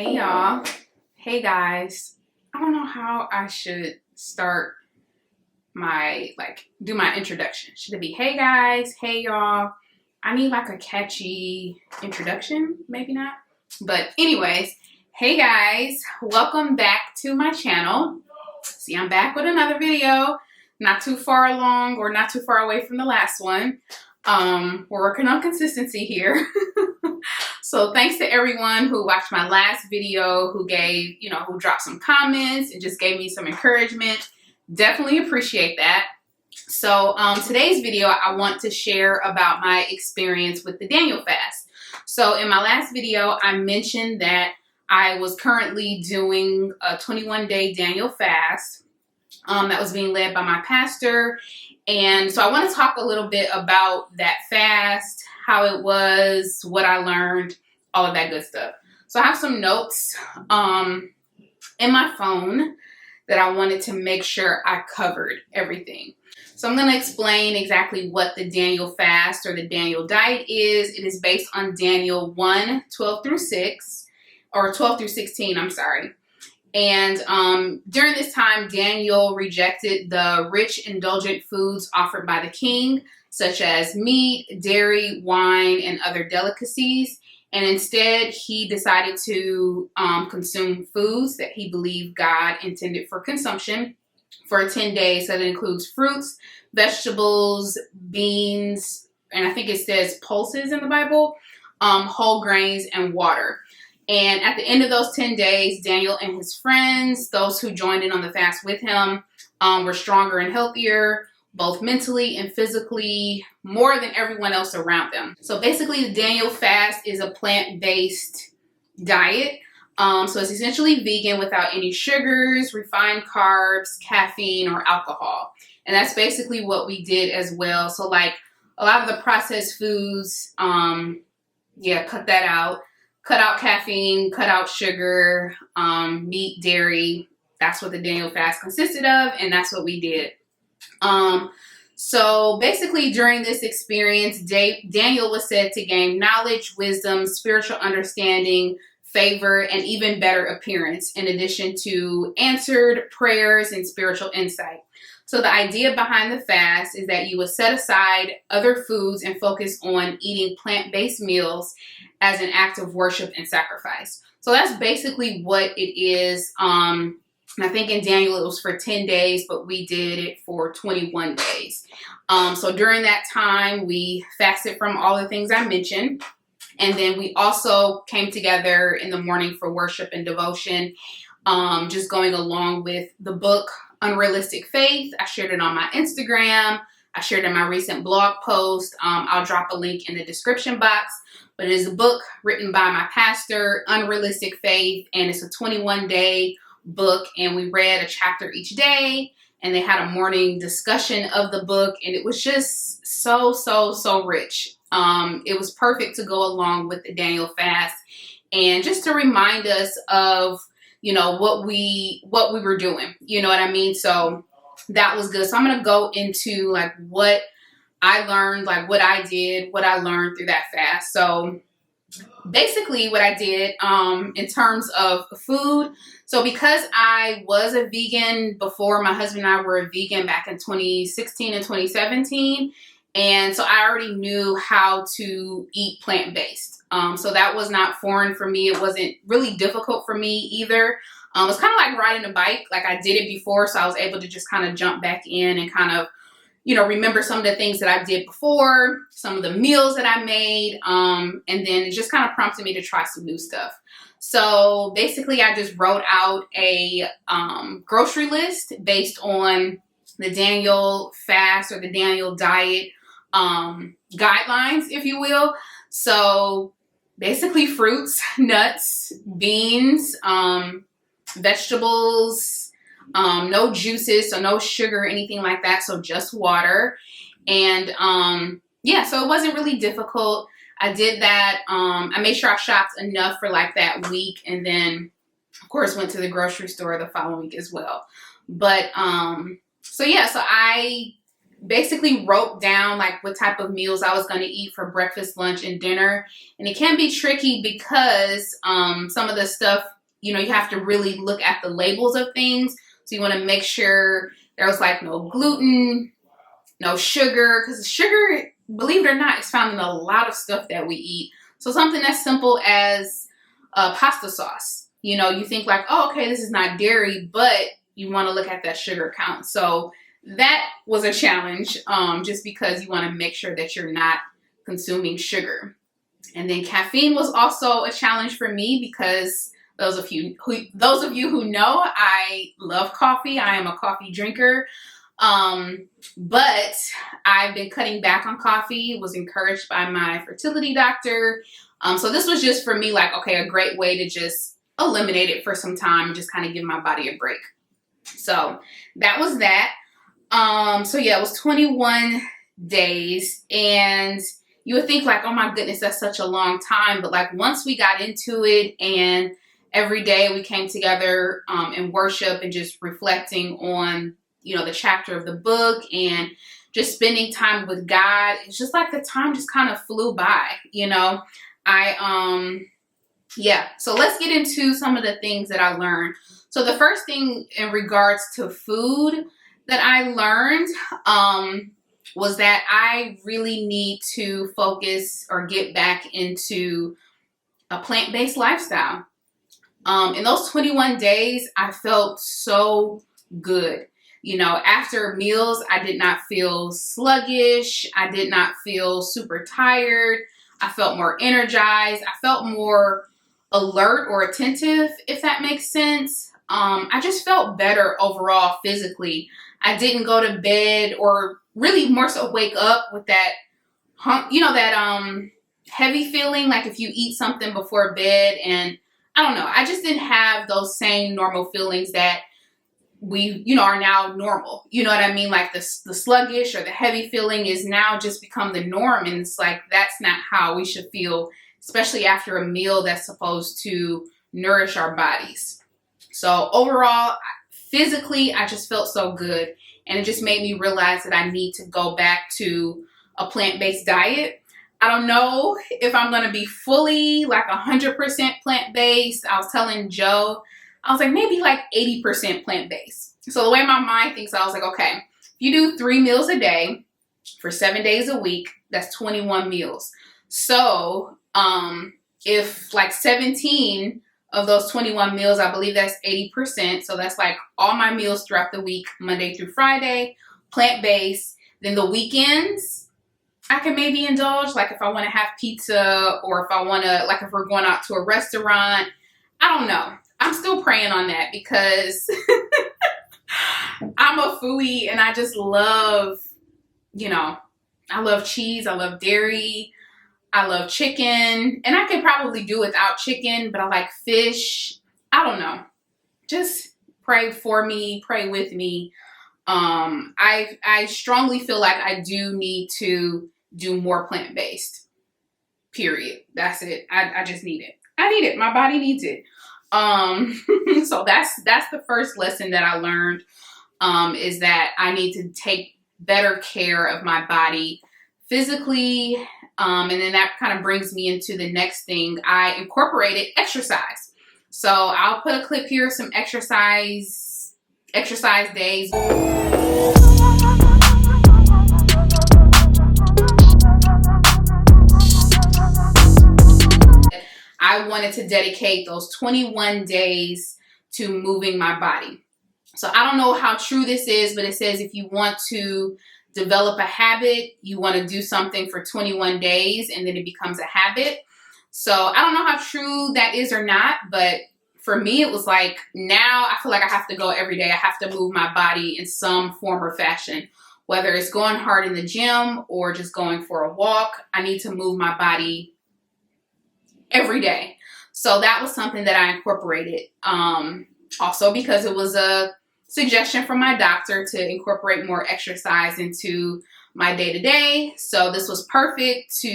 Hey y'all. Hey guys. I don't know how I should start my do my introduction. Should it be hey guys, hey y'all? I need like a catchy introduction, maybe not. But anyways, hey guys, welcome back to my channel. See, I'm back with another video, not too far along or not too far away from the last one. We're working on consistency here. So thanks to everyone who watched my last video, who gave, who dropped some comments and just gave me some encouragement. Definitely appreciate that. So today's video, I want to share about my experience with the Daniel fast. So in my last video, I mentioned that I was currently doing a 21-day Daniel fast that was being led by my pastor. And so I want to talk a little bit about that fast, how it was, what I learned, all of that good stuff. So I have some notes in my phone that I wanted to make sure I covered everything. So I'm going to explain exactly what the Daniel fast or the Daniel diet is. It is based on Daniel 1, 12 through 6, or 12 through 16, I'm sorry. And during this time, Daniel rejected the rich, indulgent foods offered by the king, such as meat, dairy, wine, and other delicacies. And instead, he decided to consume foods that he believed God intended for consumption for 10 days. So that includes fruits, vegetables, beans, and I think it says pulses in the Bible, whole grains, and water. And at the end of those 10 days, Daniel and his friends, those who joined in on the fast with him, were stronger and healthier, both mentally and physically, more than everyone else around them. So basically, the Daniel fast is a plant-based diet. So it's essentially vegan without any sugars, refined carbs, caffeine, or alcohol. And that's basically what we did as well. So like a lot of the processed foods, cut that out. Cut out caffeine, cut out sugar, meat, dairy. That's what the Daniel fast consisted of, and that's what we did. So basically during this experience, Daniel was said to gain knowledge, wisdom, spiritual understanding, favor, and even better appearance, in addition to answered prayers and spiritual insight. So the idea behind the fast is that you would set aside other foods and focus on eating plant-based meals as an act of worship and sacrifice. So that's basically what it is. And I think in Daniel it was for 10 days, but we did it for 21 days. So during that time, we fasted from all the things I mentioned. And then we also came together in the morning for worship and devotion, just going along with the book, Unrealistic Faith. I shared it on my Instagram. I shared it in my recent blog post. I'll drop a link in the description box. But it is a book written by my pastor, Unrealistic Faith, and it's a 21-day book. And we read a chapter each day, and they had a morning discussion of the book, and it was just so rich. It was perfect to go along with the Daniel fast, and just to remind us of what we were doing, you know what I mean? So that was good. So I'm going to go into like what I learned, like what I did, what I learned through that fast. So basically what I did in terms of food. So because I was a vegan before, my husband and I were a vegan back in 2016 and 2017. And so I already knew how to eat plant-based. So that was not foreign for me. It wasn't really difficult for me either. It was kind of like riding a bike. Like I did it before, so I was able to just kind of jump back in and kind of, remember some of the things that I did before, some of the meals that I made. And then it just kind of prompted me to try some new stuff. So basically I just wrote out a grocery list based on the Daniel fast or the Daniel diet guidelines, if you will. So basically fruits, nuts, beans, vegetables, no juices, so no sugar, anything like that. So just water. And so it wasn't really difficult. I did that. I made sure I shopped enough for like that week, and then of course went to the grocery store the following week as well. But so I basically wrote down like what type of meals I was going to eat for breakfast, lunch, and dinner. And it can be tricky because some of the stuff, you know, you have to really look at the labels of things. So you want to make sure there was like no gluten, no sugar, because sugar, believe it or not, is found in a lot of stuff that we eat. So something as simple as pasta sauce. You know, you think like, oh, okay, this is not dairy, but you want to look at that sugar count. So that was a challenge, just because you want to make sure that you're not consuming sugar. And then caffeine was also a challenge for me because those of you who know, I love coffee. I am a coffee drinker. But I've been cutting back on coffee, was encouraged by my fertility doctor. So this was just for me like, okay, a great way to just eliminate it for some time and just kind of give my body a break. So that was that. So yeah, it was 21 days, and you would think like, oh my goodness, that's such a long time. But like once we got into it, and every day we came together in worship and just reflecting on, you know, the chapter of the book and just spending time with God, it's just like the time just kind of flew by, you know. Yeah, so let's get into some of the things that I learned. So the first thing in regards to food that I learned was that I really need to focus or get back into a plant-based lifestyle. In those 21 days, I felt so good. You know, after meals, I did not feel sluggish. I did not feel super tired. I felt more energized. I felt more alert or attentive, if that makes sense. I just felt better overall physically. I didn't go to bed, or really more so wake up with that, you know, that heavy feeling like if you eat something before bed. And I don't know, I just didn't have those same normal feelings that we, you know, are now normal. You know what I mean? Like the sluggish or the heavy feeling is now just become the norm. And it's like, that's not how we should feel, especially after a meal that's supposed to nourish our bodies. So overall, physically, I just felt so good. And it just made me realize that I need to go back to a plant-based diet. I don't know if I'm going to be fully like 100% plant-based. I was telling Joe, I was like, maybe like 80% plant-based. So the way my mind thinks, I was like, okay, if you do 3 meals a day for 7 days a week, that's 21 meals. So if like 17 of those 21 meals, I believe that's 80%. So that's like all my meals throughout the week, Monday through Friday, plant-based. Then the weekends, I can maybe indulge, like if I want to have pizza, or if I want to, like if we're going out to a restaurant. I don't know. I'm still praying on that because I'm a foodie and I just love, you know, I love cheese. I love dairy. I love chicken, and I could probably do without chicken, but I like fish. I don't know. Just pray for me, pray with me. I strongly feel like I do need to do more plant-based. Period. That's it. I just need it. I need it. My body needs it. So that's the first lesson that I learned, is that I need to take better care of my body physically. And then that kind of brings me into the next thing. I incorporated exercise. So I'll put a clip here of some exercise days. I wanted to dedicate those 21 days to moving my body. So I don't know how true this is, but it says if you want to develop a habit, you want to do something for 21 days and then it becomes a habit. So I don't know how true that is or not, but for me, it was like, now I feel like I have to go every day. I have to move my body in some form or fashion, whether it's going hard in the gym or just going for a walk. I need to move my body every day. So that was something that I incorporated. Also because it was a suggestion from my doctor to incorporate more exercise into my day-to-day. So this was perfect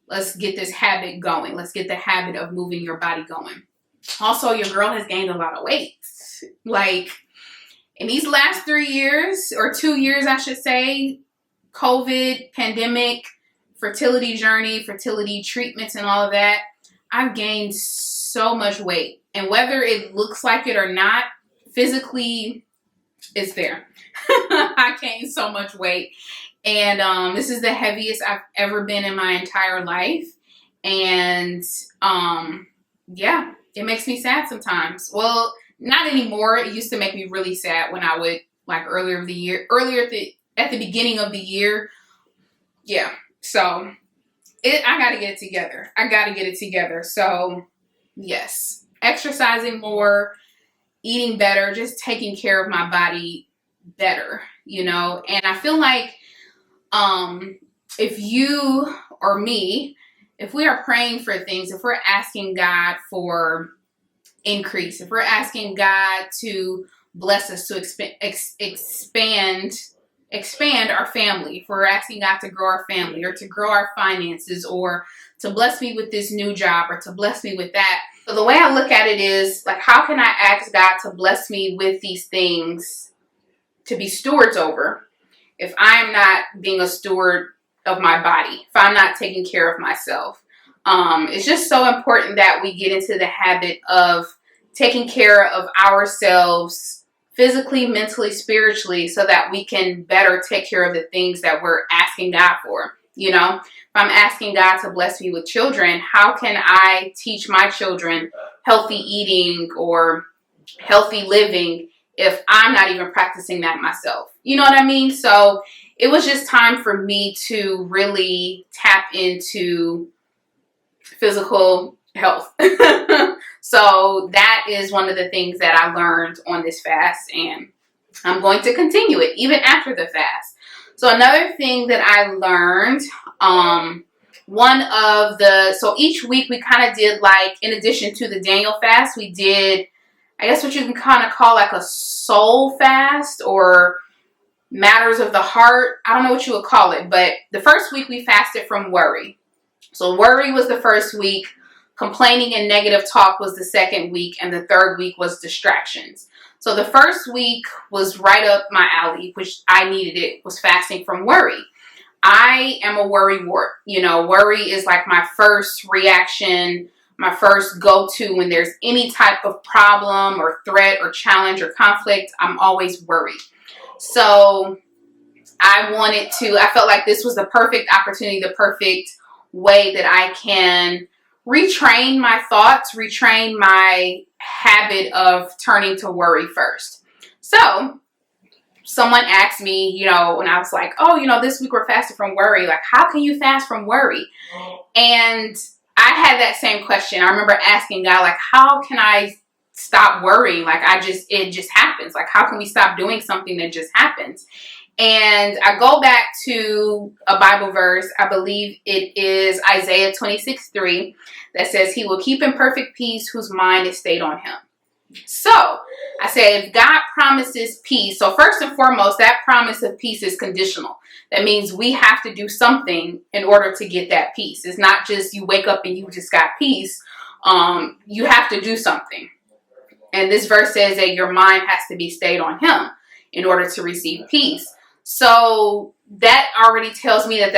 let's get this habit going. Let's get the habit of moving your body going. Also, your girl has gained a lot of weight. Like, in these last 3 years, or 2 years, I should say, COVID, pandemic, fertility journey, fertility treatments, and all of that, I've gained so much weight. And whether it looks like it or not, physically, it's there. I gained so much weight. And this is the heaviest I've ever been in my entire life. And yeah, it makes me sad sometimes. Well, not anymore. It used to make me really sad when I would, like, earlier at the beginning of the year. Yeah. So I got to get it together. I got to get it together. So yes, exercising more, eating better, just taking care of my body better, you know. And I feel like if you or me, if we are praying for things, if we're asking God for increase, if we're asking God to bless us, to expand our family, if we're asking God to grow our family, or to grow our finances, or to bless me with this new job, or to bless me with that. So the way I look at it is, like, how can I ask God to bless me with these things to be stewards over if I'm not being a steward of my body, if I'm not taking care of myself? It's just so important that we get into the habit of taking care of ourselves physically, mentally, spiritually, so that we can better take care of the things that we're asking God for. You know, if I'm asking God to bless me with children, how can I teach my children healthy eating or healthy living if I'm not even practicing that myself? You know what I mean? So it was just time for me to really tap into physical health. So that is one of the things that I learned on this fast, and I'm going to continue it even after the fast. So another thing that I learned, so each week we kind of did, like, in addition to the Daniel fast, we did, I guess, what you can kind of call like a soul fast, or matters of the heart. I don't know what you would call it, but the first week we fasted from worry. So worry was the first week, complaining and negative talk was the second week, and the third week was distractions. So the first week was right up my alley, which I needed it, was fasting from worry. I am a worry wart. You know, worry is like my first reaction, my first go-to when there's any type of problem or threat or challenge or conflict. I'm always worried. So I felt like this was the perfect opportunity, the perfect way that I can retrain my thoughts, retrain my habit of turning to worry first. So someone asked me, you know, when I was like, oh, you know, this week we're fasting from worry. Like, how can you fast from worry? And I had that same question. I remember asking God, like, how can I stop worrying? Like, it just happens. Like, how can we stop doing something that just happens? And I go back to a Bible verse. I believe it is Isaiah 26:3 that says, he will keep in perfect peace whose mind is stayed on him. So I said, if God promises peace, so first and foremost, that promise of peace is conditional. That means we have to do something in order to get that peace. It's not just you wake up and you just got peace. You have to do something. And this verse says that your mind has to be stayed on him in order to receive peace. So that already tells me that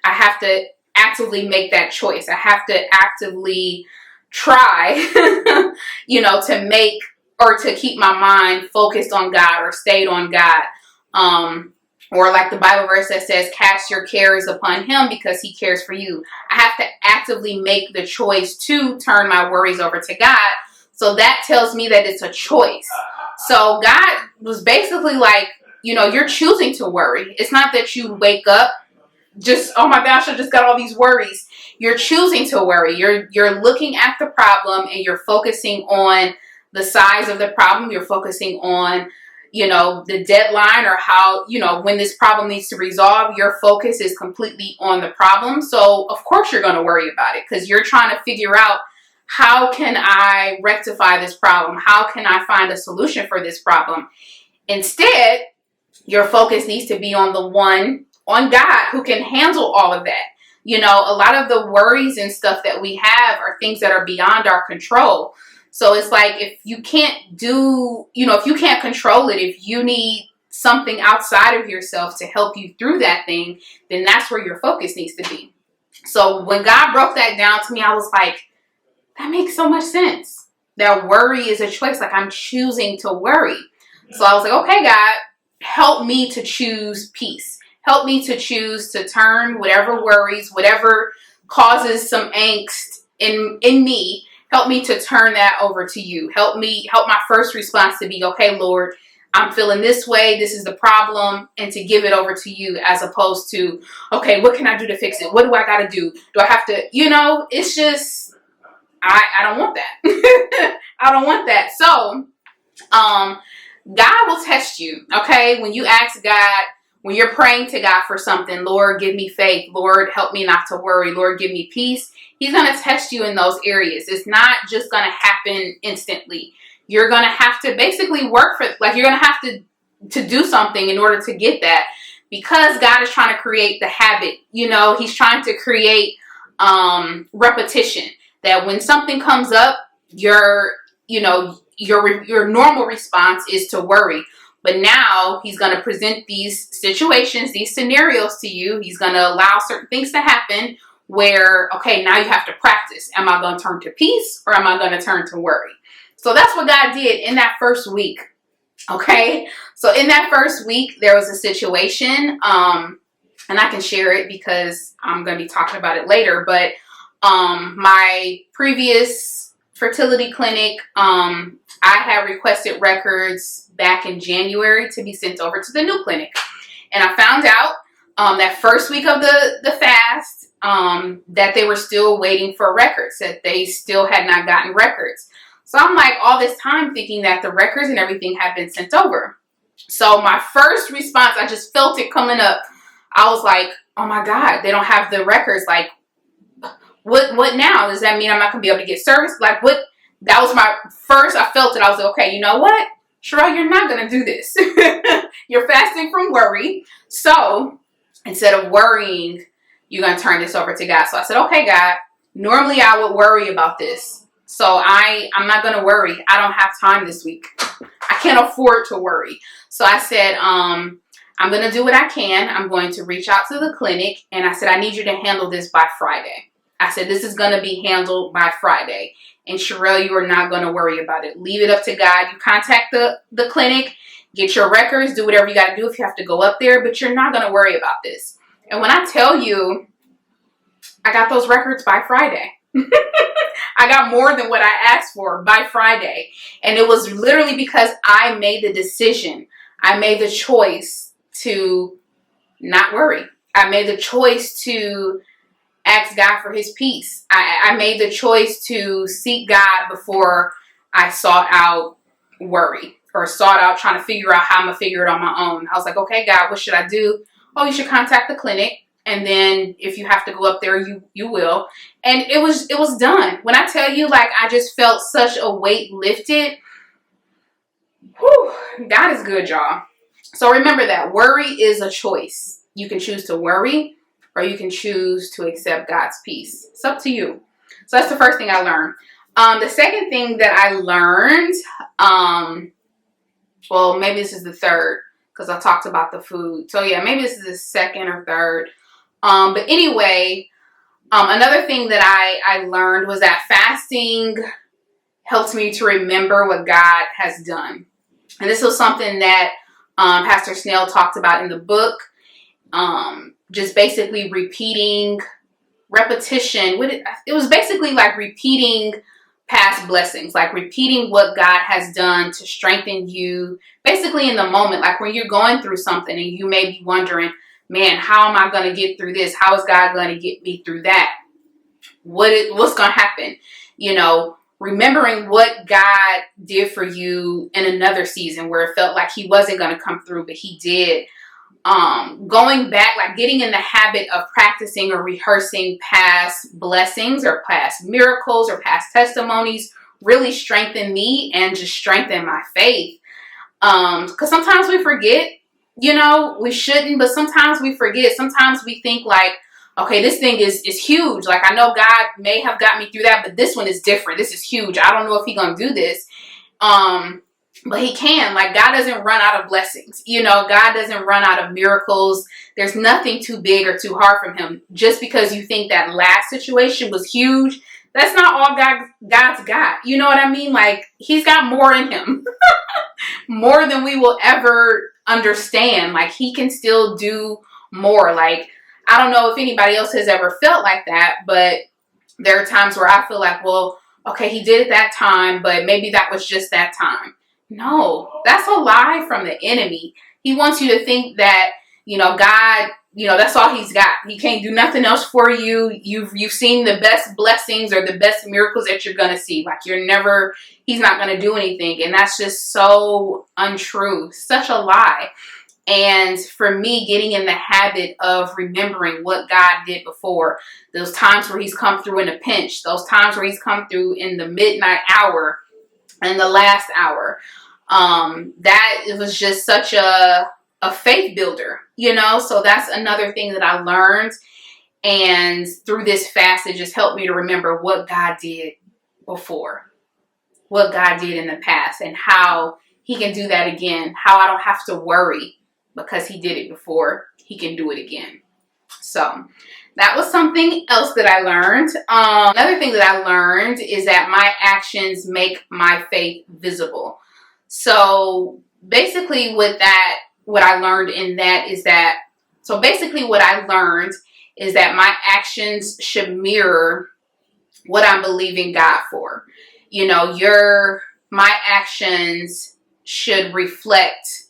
I have to actively make that choice. I have to actively try, you know, to keep my mind focused on God or stayed on God. Or like the Bible verse that says, cast your cares upon him because he cares for you. I have to actively make the choice to turn my worries over to God. So that tells me that it's a choice. So God was basically like, you know, you're choosing to worry. It's not that you wake up just, oh my gosh, I just got all these worries. You're choosing to worry. You're looking at the problem and you're focusing on the size of the problem. You're focusing on, you know, the deadline, or how, you know, when this problem needs to resolve. Your focus is completely on the problem. So of course you're going to worry about it, because you're trying to figure out, how can I rectify this problem? How can I find a solution for this problem? Instead, your focus needs to be on God, who can handle all of that. You know, a lot of the worries and stuff that we have are things that are beyond our control. So it's like, if you can't do, if you can't control it, if you need something outside of yourself to help you through that thing, then that's where your focus needs to be. So when God broke that down to me, I was like, that makes so much sense. That worry is a choice. Like, I'm choosing to worry. So I was like, okay, God, help me to choose peace. Help me to choose to turn whatever worries, whatever causes some angst in me, help me to turn that over to you. Help my first response to be, okay, Lord, I'm feeling this way. This is the problem. And to give it over to you, as opposed to, okay, what can I do to fix it? What do I got to do? Do I have to, it's just, I don't want that. I don't want that. So, God will test you. Okay. When you ask God, when you're praying to God for something, Lord, give me faith. Lord, help me not to worry. Lord, give me peace. He's going to test you in those areas. It's not just going to happen instantly. You're going to have to basically work for, like, you're going to have to do something in order to get that, because God is trying to create the habit. He's trying to create repetition, that when something comes up, your normal response is to worry. But now he's going to present these situations, these scenarios to you. He's going to allow certain things to happen where, okay, now you have to practice. Am I going to turn to peace, or am I going to turn to worry? So that's what God did in that first week. Okay. So in that first week, there was a situation, and I can share it because I'm going to be talking about it later. But my previous fertility clinic, I had requested records back in January to be sent over to the new clinic. And I found out that first week of the fast that they were still waiting for records, that they still had not gotten records. So I'm like, all this time thinking that the records and everything had been sent over. So my first response, I just felt it coming up. I was like, oh my God, they don't have the records. Like, what now? Does that mean I'm not going to be able to get service? Like, what? That was my first, I felt it. I was like, okay, you know what? Sherelle, you're not going to do this. You're fasting from worry. So instead of worrying, you're going to turn this over to God. So I said, okay, God, normally I would worry about this. So I'm not going to worry. I don't have time this week. I can't afford to worry. So I said, I'm going to do what I can. I'm going to reach out to the clinic. And I said, I need you to handle this by Friday. I said, this is going to be handled by Friday. And Sherelle, you are not going to worry about it. Leave it up to God. You contact the clinic, get your records, do whatever you got to do if you have to go up there, but you're not going to worry about this. And when I tell you, I got those records by Friday. I got more than what I asked for by Friday. And it was literally because I made the decision. I made the choice to not worry. I made the choice to ask God for his peace. I made the choice to seek God before I sought out worry, or sought out trying to figure out how I'm going to figure it on my own. I was like, okay, God, what should I do? Oh, you should contact the clinic. And then if you have to go up there, you will. And it was done. When I tell you, like, I just felt such a weight lifted. Whew, God is good, y'all. So remember that worry is a choice. You can choose to worry, or you can choose to accept God's peace. It's up to you. So that's the first thing I learned. The second thing that I learned, well, maybe this is the third, because I talked about the food. So yeah, maybe this is the second or third. But anyway, another thing that I learned was that fasting helps me to remember what God has done. And this was something that Pastor Snell talked about in the book. Just basically repetition. It was basically like repeating past blessings, like repeating what God has done to strengthen you basically in the moment. Like when you're going through something and you may be wondering, man, how am I going to get through this? How is God going to get me through that? What's going to happen? Remembering what God did for you in another season where it felt like he wasn't going to come through, but he did. Going back, like getting in the habit of practicing or rehearsing past blessings or past miracles or past testimonies really strengthened me and just strengthened my faith. Because sometimes we forget, we shouldn't, but sometimes we forget. Sometimes we think like, okay, this thing is huge. Like, I know God may have got me through that, but this one is different. This is huge. I don't know if He's gonna do this. But He can. Like, God doesn't run out of blessings. You know, God doesn't run out of miracles. There's nothing too big or too hard from Him. Just because you think that last situation was huge, that's not all God's got. You know what I mean? Like, He's got more in Him. More than we will ever understand. Like, He can still do more. Like, I don't know if anybody else has ever felt like that, but there are times where I feel like, well, okay, He did it that time, but maybe that was just that time. No, that's a lie from the enemy. He wants you to think that, you know, God, you know, that's all He's got. He can't do nothing else for you. You've seen the best blessings or the best miracles that you're going to see. Like, He's not going to do anything. And that's just so untrue. Such a lie. And for me, getting in the habit of remembering what God did before, those times where He's come through in a pinch, those times where He's come through in the midnight hour and the last hour, that it was just such a faith builder, you know? So that's another thing that I learned. And through this fast, it just helped me to remember what God did before, what God did in the past, and how He can do that again, how I don't have to worry because He did it before, He can do it again. So that was something else that I learned. Another thing that I learned is that my actions make my faith visible. So basically what I learned in that is that, so basically what I learned is that my actions should mirror what I'm believing God for. You know, my actions should reflect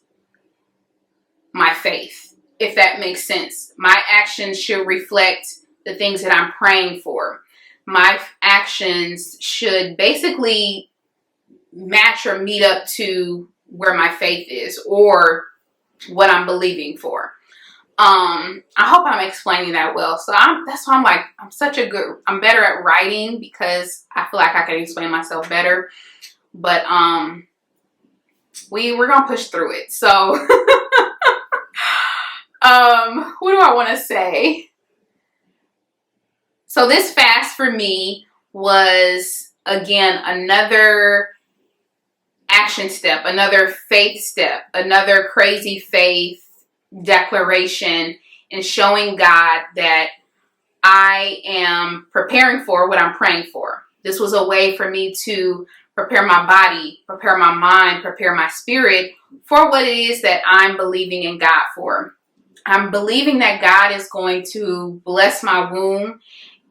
my faith, if that makes sense. My actions should reflect the things that I'm praying for. My actions should basically match or meet up to where my faith is or what I'm believing for. I hope I'm explaining that well. So that's why I'm like, I'm better at writing because I feel like I can explain myself better. But we're gonna push through it. So what do I want to say? So this fast for me was, again, another action step, another faith step, another crazy faith declaration, and showing God that I am preparing for what I'm praying for. This was a way for me to prepare my body, prepare my mind, prepare my spirit for what it is that I'm believing in God for. I'm believing that God is going to bless my womb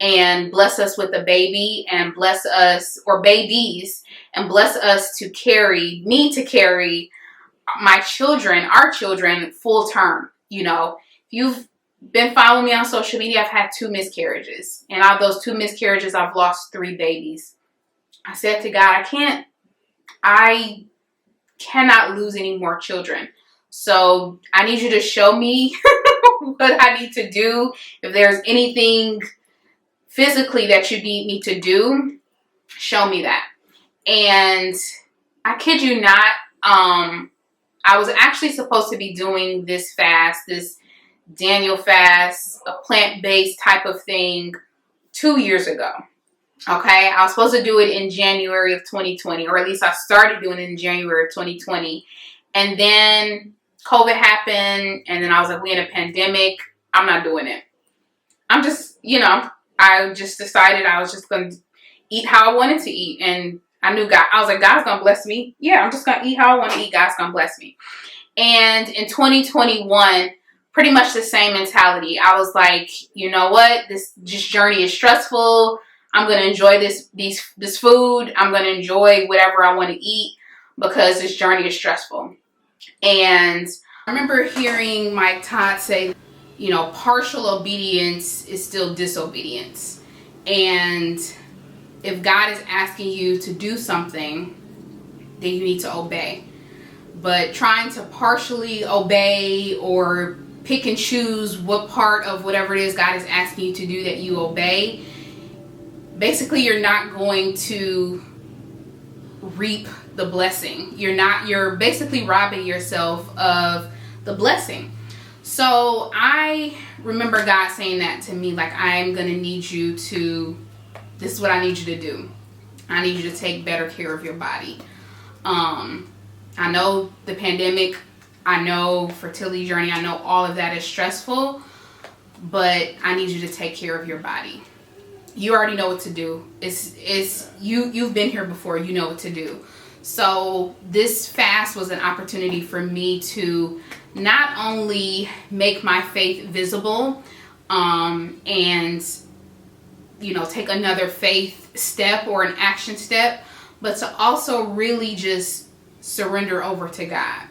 and bless us with a baby and bless us, or babies, and bless us to carry my children, our children, full term. You know, if you've been following me on social media, I've had 2 miscarriages. And out of those 2 miscarriages, I've lost 3 babies. I said to God, I cannot lose any more children. So I need you to show me what I need to do. If there's anything physically that you need me to do, show me that. And I kid you not, I was actually supposed to be doing this fast, this Daniel fast, a plant-based type of thing 2 years ago. Okay, I was supposed to do it in January of 2020, or at least I started doing it in January of 2020. And then COVID happened, and then I was like, we're in a pandemic. I'm not doing it. I'm just, I just decided I was just going to eat how I wanted to eat. And I knew God, I was like, God's going to bless me. Yeah, I'm just going to eat how I want to eat. God's going to bless me. And in 2021, pretty much the same mentality. I was like, you know what? This journey is stressful. I'm going to enjoy this food. I'm going to enjoy whatever I want to eat because this journey is stressful. And I remember hearing Mike Todd say, partial obedience is still disobedience. And if God is asking you to do something, then you need to obey. But trying to partially obey or pick and choose what part of whatever it is God is asking you to do that you obey, basically you're not going to reap the blessing. You're basically robbing yourself of the blessing. So I remember God saying that to me, like, I'm going to need you to, this is what I need you to do. I need you to take better care of your body. I know the pandemic, I know fertility journey, I know all of that is stressful, but I need you to take care of your body. You already know what to do. You've been here before, you know what to do. So this fast was an opportunity for me to not only make my faith visible, and take another faith step or an action step, but to also really just surrender over to God.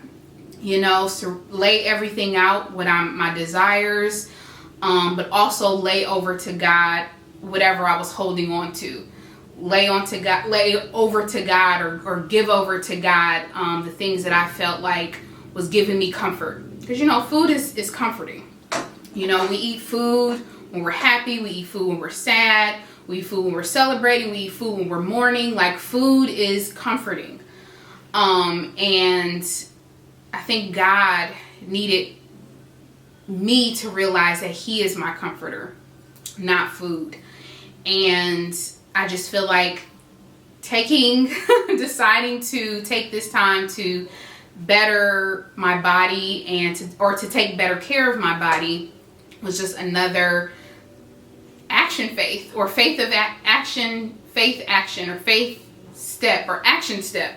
Lay everything out, my desires, but also lay over to God whatever I was holding on to. Lay over to God, or give over to God the things that I felt like was giving me comfort. Because food is comforting. We eat food when we're happy, we eat food when we're sad, we eat food when we're celebrating, we eat food when we're mourning. Like, food is comforting. And I think God needed me to realize that He is my comforter, not food. And I just feel like deciding to take this time to better my body and to take better care of my body was just another action step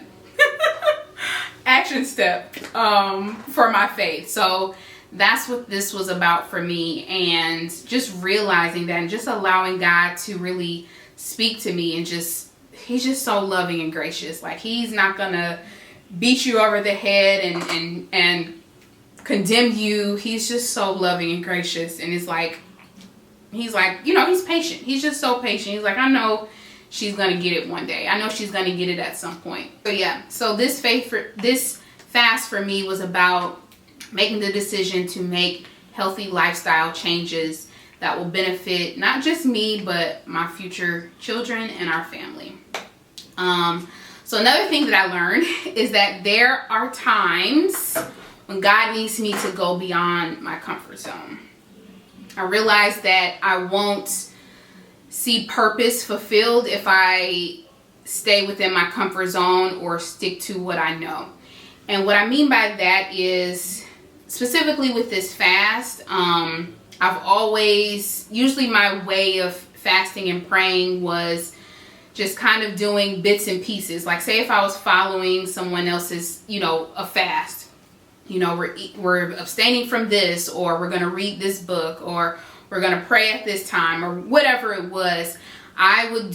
for my faith. So that's what this was about for me, and just realizing that and just allowing God to really speak to me, and He's just so loving and gracious. Like, He's not gonna beat you over the head and condemn you. He's just so loving and gracious, and he's like he's patient. He's just so patient. He's like, I know she's gonna get it one day. I know she's gonna get it at some point. So yeah, so this fast for me was about making the decision to make healthy lifestyle changes that will benefit not just me, but my future children and our family. So another thing that I learned is that there are times when God needs me to go beyond my comfort zone. I realize that I won't see purpose fulfilled if I stay within my comfort zone or stick to what I know. And what I mean by that is, specifically with this fast, usually my way of fasting and praying was just kind of doing bits and pieces. Like, say if I was following someone else's, a fast, we're abstaining from this, or we're going to read this book, or we're going to pray at this time, or whatever it was, I would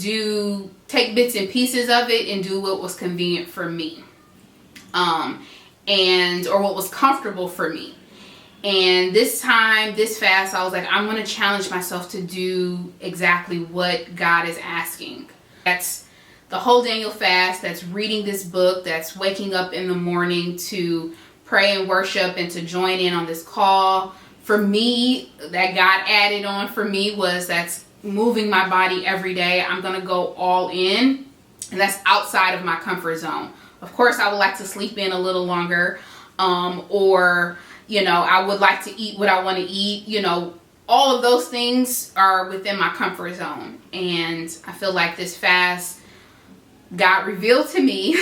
take bits and pieces of it and do what was convenient for me, or what was comfortable for me. And this fast, I was like, I'm going to challenge myself to do exactly what God is asking. That's the whole Daniel fast. That's reading this book. That's waking up in the morning to pray and worship and to join in on this call. For me, that God added on for me that's moving my body every day. I'm going to go all in. And that's outside of my comfort zone. Of course, I would like to sleep in a little longer. Or I would like to eat what I want to eat. All of those things are within my comfort zone. And I feel like this fast, God revealed to me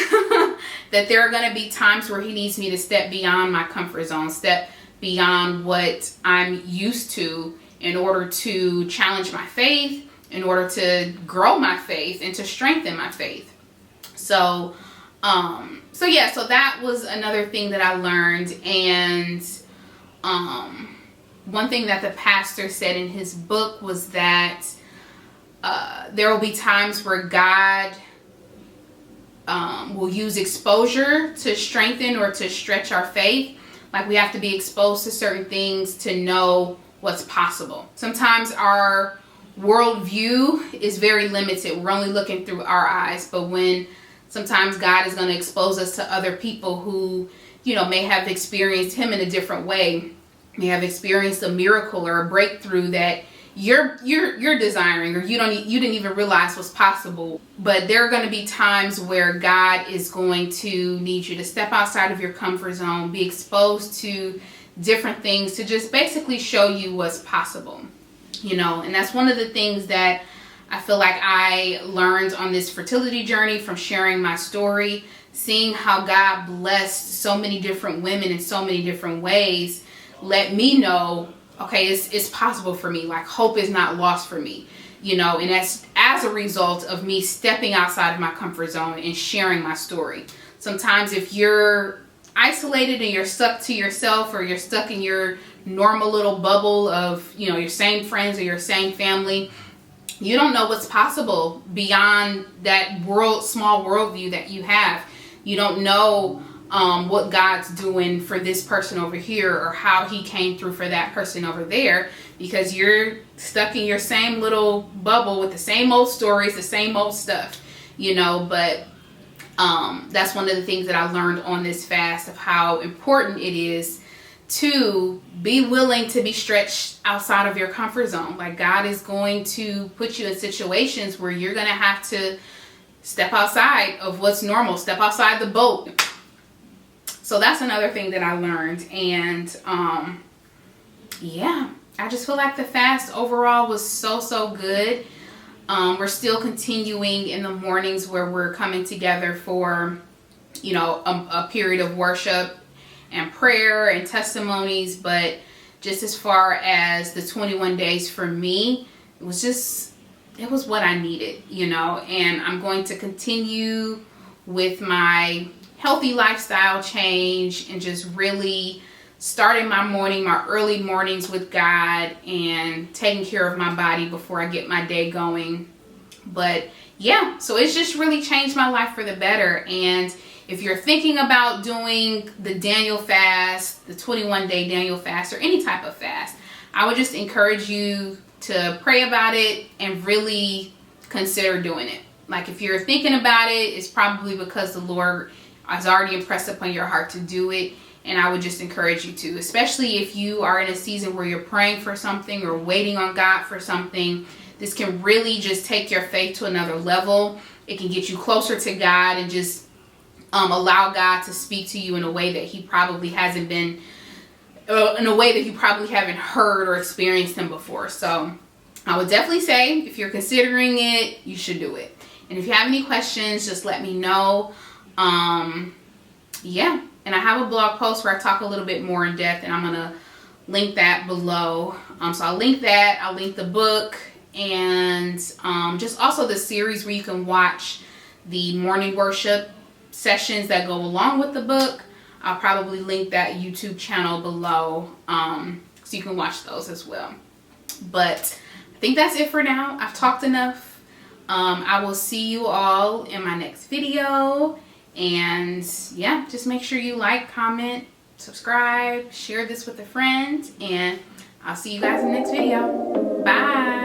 that there are going to be times where He needs me to step beyond my comfort zone, step beyond what I'm used to, in order to challenge my faith, in order to grow my faith, and to strengthen my faith. So that was another thing that I learned. And one thing that the pastor said in his book was that there will be times where God will use exposure to strengthen or to stretch our faith. Like, we have to be exposed to certain things to know what's possible. Sometimes our worldview is very limited. We're only looking through our eyes. But when sometimes God is going to expose us to other people who, may have experienced Him in a different way, may have experienced a miracle or a breakthrough that you're desiring, or you didn't even realize was possible. But there are going to be times where God is going to need you to step outside of your comfort zone, be exposed to different things to just basically show you what's possible, you know. And that's one of the things that I feel like I learned on this fertility journey from sharing my story, seeing how God blessed so many different women in so many different ways, let me know, okay, it's possible for me. Like, hope is not lost for me, you know. And that's as a result of me stepping outside of my comfort zone and sharing my story. Sometimes if you're isolated and you're stuck to yourself, or you're stuck in your normal little bubble of, you know, your same friends or your same family, you don't know what's possible beyond that small worldview that you have. You don't know what God's doing for this person over here, or how he came through for that person over there, because you're stuck in your same little bubble with the same old stories, the same old stuff, you know. But that's one of the things that I learned on this fast, of how important it is to be willing to be stretched outside of your comfort zone. Like, God is going to put you in situations where you're going to have to step outside of what's normal, step outside the boat. So that's another thing that I learned. And yeah, I just feel like the fast overall was so good. We're still continuing in the mornings, where we're coming together for, you know, a period of worship and prayer and testimonies. But just as far as the 21 days for me, it was what I needed, you know. And I'm going to continue with my healthy lifestyle change, and just really starting my early mornings with God, and taking care of my body before I get my day going. But yeah, so it's just really changed my life for the better. And if you're thinking about doing the Daniel fast, the 21-day Daniel fast, or any type of fast, I would just encourage you to pray about it and really consider doing it. Like, if you're thinking about it, it's probably because the Lord has already impressed upon your heart to do it. And I would just encourage you to, especially if you are in a season where you're praying for something or waiting on God for something. This can really just take your faith to another level. It can get you closer to God, and just allow God to speak to you in a way that he probably hasn't been, in a way that you probably haven't heard or experienced him before. So I would definitely say, if you're considering it, you should do it. And if you have any questions, just let me know. Yeah, and I have a blog post where I talk a little bit more in depth, and I'm gonna link that below. So I'll link that, I'll link the book, and just also the series where you can watch the morning worship sessions that go along with the book. I'll probably link that YouTube channel below, so you can watch those as well. But I think that's it for now. I've talked enough. I will see you all in my next video. And yeah, just make sure you like, comment, subscribe, share this with a friend, and I'll see you guys in the next video. Bye.